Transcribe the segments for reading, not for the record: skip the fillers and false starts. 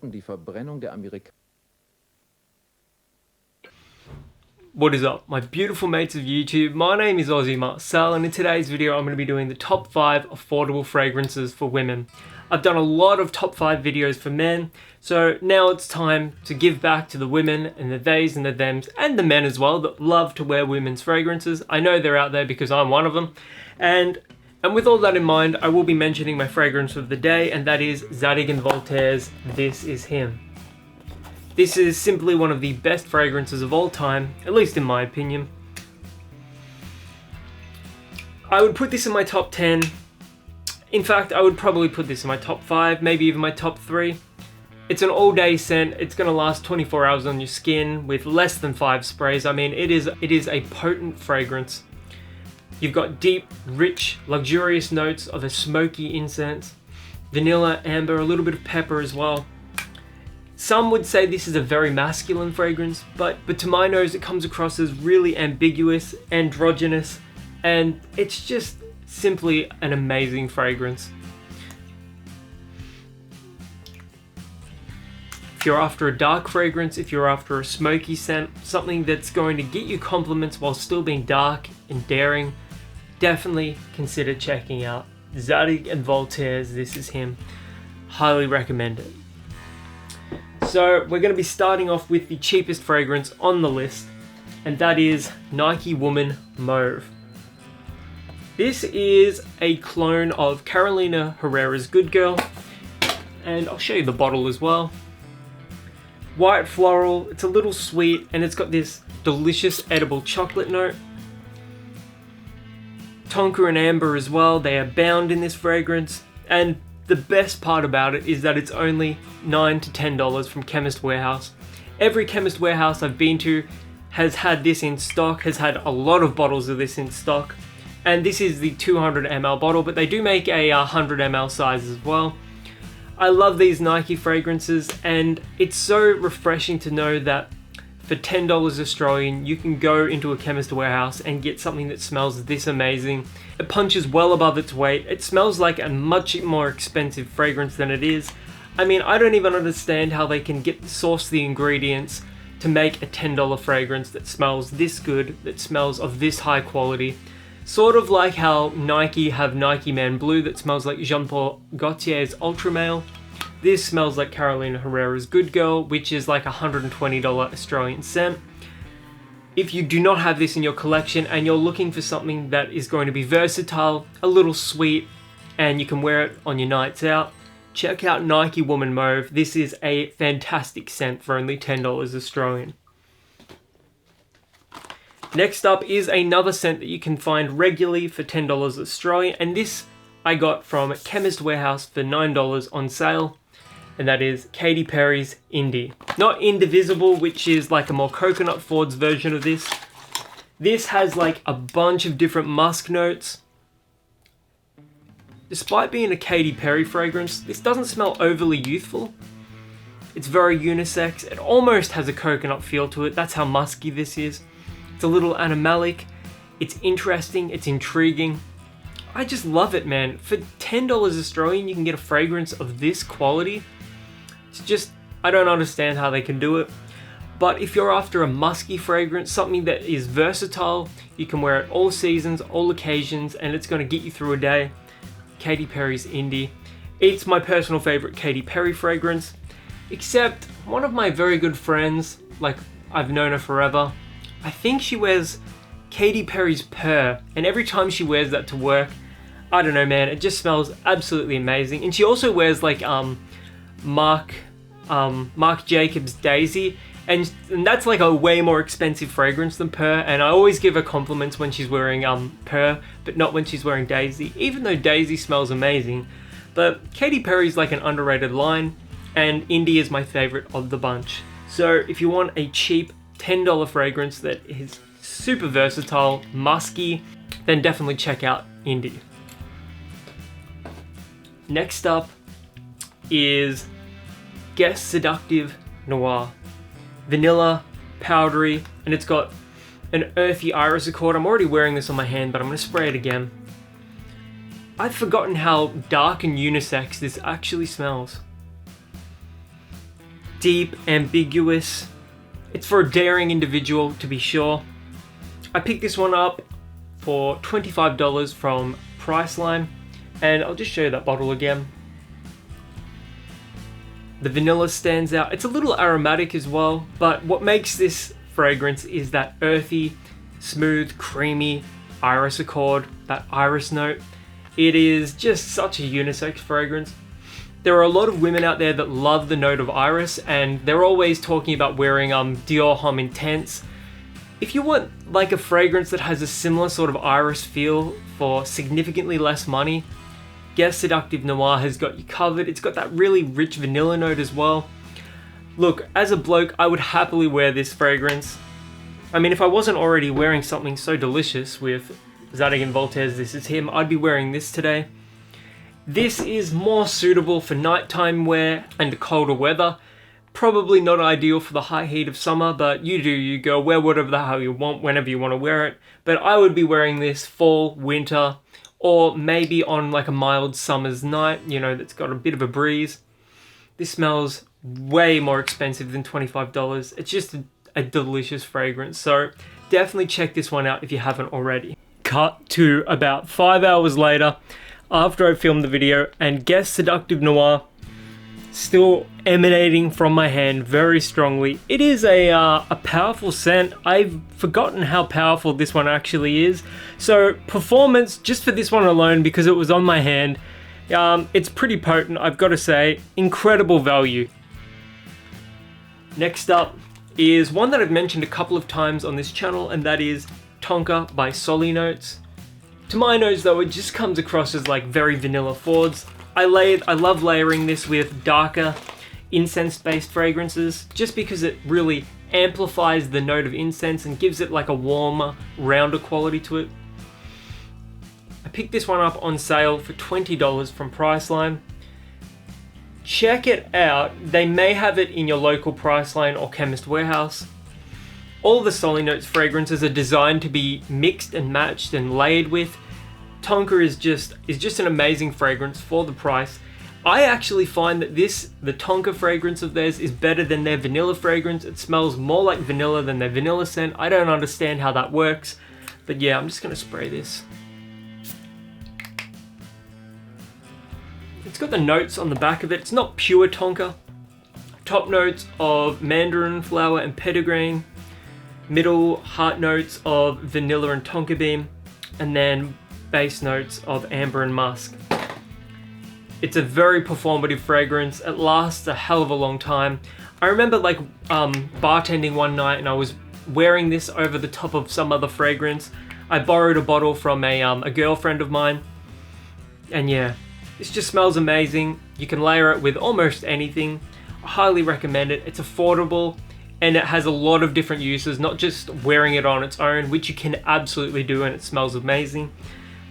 die Verbrennung der Amerikaner. What is up, my beautiful mates of YouTube? My name is Aussie Marcel, and in today's video I'm going to be doing the top 5 affordable fragrances for women. I've done a lot of top 5 videos for men, so now it's time to give back to the women and the theys and the thems and the men as well that love to wear women's fragrances. I know they're out there because I'm one of them. And with all that in mind, I will be mentioning my fragrance of the day, and that is Zadig & Voltaire's This Is Him. This is simply one of the best fragrances of all time, at least in my opinion. I would put this in my top 10. In fact, I would probably put this in my top 5, maybe even my top 3. It's an all-day scent. It's going to last 24 hours on your skin with less than 5 sprays. I mean, it is a potent fragrance. You've got deep, rich, luxurious notes of a smoky incense, vanilla, amber, a little bit of pepper as well. Some would say this is a very masculine fragrance, but to my nose it comes across as really ambiguous, androgynous, and it's just simply an amazing fragrance. If you're after a dark fragrance, if you're after a smoky scent, something that's going to get you compliments while still being dark and daring, definitely consider checking out Zadig & Voltaire's This Is Him. Highly recommend it. So we're going to be starting off with the cheapest fragrance on the list, and that is Nike Woman Mauve. This is a clone of Carolina Herrera's Good Girl, and I'll show you the bottle as well. White floral, it's a little sweet, and it's got this delicious edible chocolate note. Tonka and amber as well, they are bound in this fragrance, and the best part about it is that it's only $9 to $10 from Chemist Warehouse. Every Chemist Warehouse I've been to has had this in stock, has had a lot of bottles of this in stock. And this is the 200 ml bottle, but they do make a 100 ml size as well. I love these Nike fragrances, and it's so refreshing to know that for $10 Australian, you can go into a Chemist Warehouse and get something that smells this amazing. It punches well above its weight. It smells like a much more expensive fragrance than it is. I mean, I don't even understand how they can source the ingredients to make a $10 fragrance that smells this good, that smells of this high quality. Sort of like how Nike have Nike Man Blue that smells like Jean-Paul Gaultier's Ultra Male. This smells like Carolina Herrera's Good Girl, which is like a $120 Australian scent. If you do not have this in your collection and you're looking for something that is going to be versatile, a little sweet, and you can wear it on your nights out, check out Nike Woman Mauve. This is a fantastic scent for only $10 Australian. Next up is another scent that you can find regularly for $10 Australian, and this I got from Chemist Warehouse for $9 on sale, and that is Katy Perry's Indie. Not Indivisible, which is like a more coconut forward version of this. This has like a bunch of different musk notes. Despite being a Katy Perry fragrance, this doesn't smell overly youthful. It's very unisex. It almost has a coconut feel to it. That's how musky this is. It's a little animalic, it's interesting, it's intriguing. I just love it, man. For $10 Australian, you can get a fragrance of this quality. It's just, I don't understand how they can do it. But if you're after a musky fragrance, something that is versatile, you can wear it all seasons, all occasions, and it's going to get you through a day, Katy Perry's Indie. It's my personal favorite Katy Perry fragrance, except one of my very good friends, like I've known her forever, I think she wears Katy Perry's Purr, and every time she wears that to work, I don't know, man, it just smells absolutely amazing. And she also wears like Marc Jacobs Daisy, and that's like a way more expensive fragrance than Purr, and I always give her compliments when she's wearing Purr, but not when she's wearing Daisy, even though Daisy smells amazing. But Katy Perry's like an underrated line, and Indie is my favorite of the bunch. So if you want a cheap $10 fragrance that is super versatile, musky, then definitely check out Indie. Next up is Guess Seductive Noir. Vanilla, powdery, and it's got an earthy iris accord. I'm already wearing this on my hand, but I'm going to spray it again. I've forgotten how dark and unisex this actually smells. deep, ambiguous. It's for a daring individual, to be sure. I picked this one up for $25 from Priceline, and I'll just show you that bottle again. The vanilla stands out. It's a little aromatic as well, but what makes this fragrance is that earthy, smooth, creamy iris accord, that iris note. It is just such a unisex fragrance. There are a lot of women out there that love the note of iris, and they're always talking about wearing Dior Homme Intense. If you want like a fragrance that has a similar sort of iris feel for significantly less money, Guess Seductive Noir has got you covered. It's got that really rich vanilla note as well. Look, as a bloke, I would happily wear this fragrance. I mean, if I wasn't already wearing something so delicious with Zadig & Voltaire's This Is Him, I'd be wearing this today. This is more suitable for nighttime wear and colder weather. Probably not ideal for the high heat of summer, but you do you, girl. Wear whatever the hell you want, whenever you want to wear it. But I would be wearing this fall, winter, or maybe on like a mild summer's night, you know, that's got a bit of a breeze. This smells way more expensive than $25. It's just a delicious fragrance, so definitely check this one out if you haven't already. Cut to about 5 hours later, after I filmed the video, and Guess Seductive Noir still emanating from my hand very strongly. It is a powerful scent. I've forgotten how powerful this one actually is. So performance, just for this one alone, because it was on my hand, it's pretty potent, I've got to say. Incredible value. Next up is one that I've mentioned a couple of times on this channel, and that is Tonka by Solly Notes. To my nose though, it just comes across as like very vanilla forwards. I love layering this with darker incense-based fragrances just because it really amplifies the note of incense and gives it like a warmer, rounder quality to it. I picked this one up on sale for $20 from Priceline. Check it out. They may have it in your local Priceline or Chemist Warehouse. All the Solly Notes fragrances are designed to be mixed and matched and layered with. Tonka is just an amazing fragrance for the price. I actually find that the Tonka fragrance of theirs is better than their vanilla fragrance. It smells more like vanilla than their vanilla scent. I don't understand how that works, but yeah, I'm just gonna spray this. It's got the notes on the back of it. It's not pure Tonka. Top notes of mandarin flower and petitgrain. Middle heart notes of vanilla and tonka bean, and then base notes of amber and musk. It's a very performative fragrance. It lasts a hell of a long time. I remember like bartending one night and I was wearing this over the top of some other fragrance. I borrowed a bottle from a girlfriend of mine, and yeah, this just smells amazing. You can layer it with almost anything. I highly recommend it. It's affordable, and it has a lot of different uses, not just wearing it on its own, which you can absolutely do, and it smells amazing.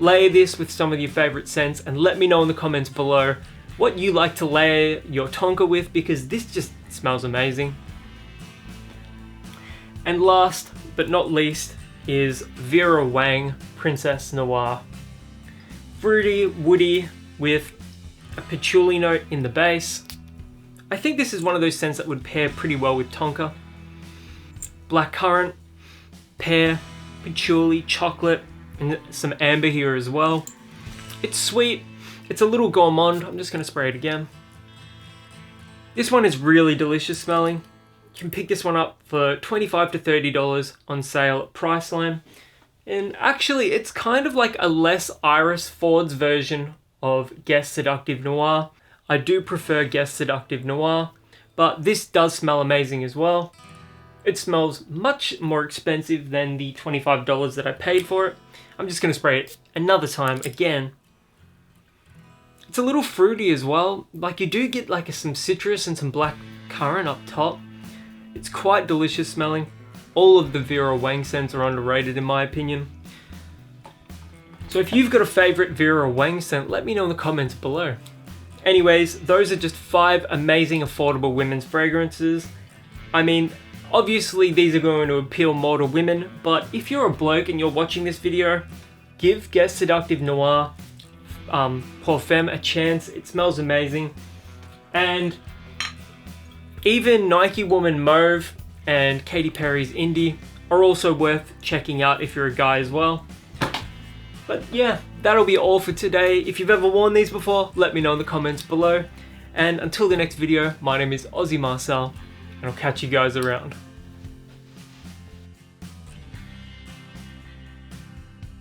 Layer this with some of your favorite scents and let me know in the comments below what you like to layer your Tonka with, because this just smells amazing. And last but not least is Vera Wang Princess Noir. Fruity, woody, with a patchouli note in the base. I think this is one of those scents that would pair pretty well with Tonka. Blackcurrant, pear, patchouli, chocolate, and some amber here as well. It's sweet, it's a little gourmand. I'm just gonna spray it again. This one is really delicious smelling. You can pick this one up for $25 to $30 on sale at Priceline. And actually, it's kind of like a less iris forwards version of Guess Seductive Noir. I do prefer Guess Seductive Noir, but this does smell amazing as well. It smells much more expensive than the $25 that I paid for it. I'm just going to spray it another time again. It's a little fruity as well. Like, you do get like some citrus and some black currant up top. It's quite delicious smelling. All of the Vera Wang scents are underrated in my opinion. So if you've got a favorite Vera Wang scent, let me know in the comments below. Anyways, those are just 5 amazing affordable women's fragrances. I mean, obviously these are going to appeal more to women, but if you're a bloke and you're watching this video, give Guess Seductive Noir Parfum a chance. It smells amazing. And Even Nike Woman Mauve and Katy Perry's Indie are also worth checking out if you're a guy as well. But yeah, that'll be all for today. If you've ever worn these before, let me know in the comments below. And until the next video, my name is Aussie Marcel, and I'll catch you guys around.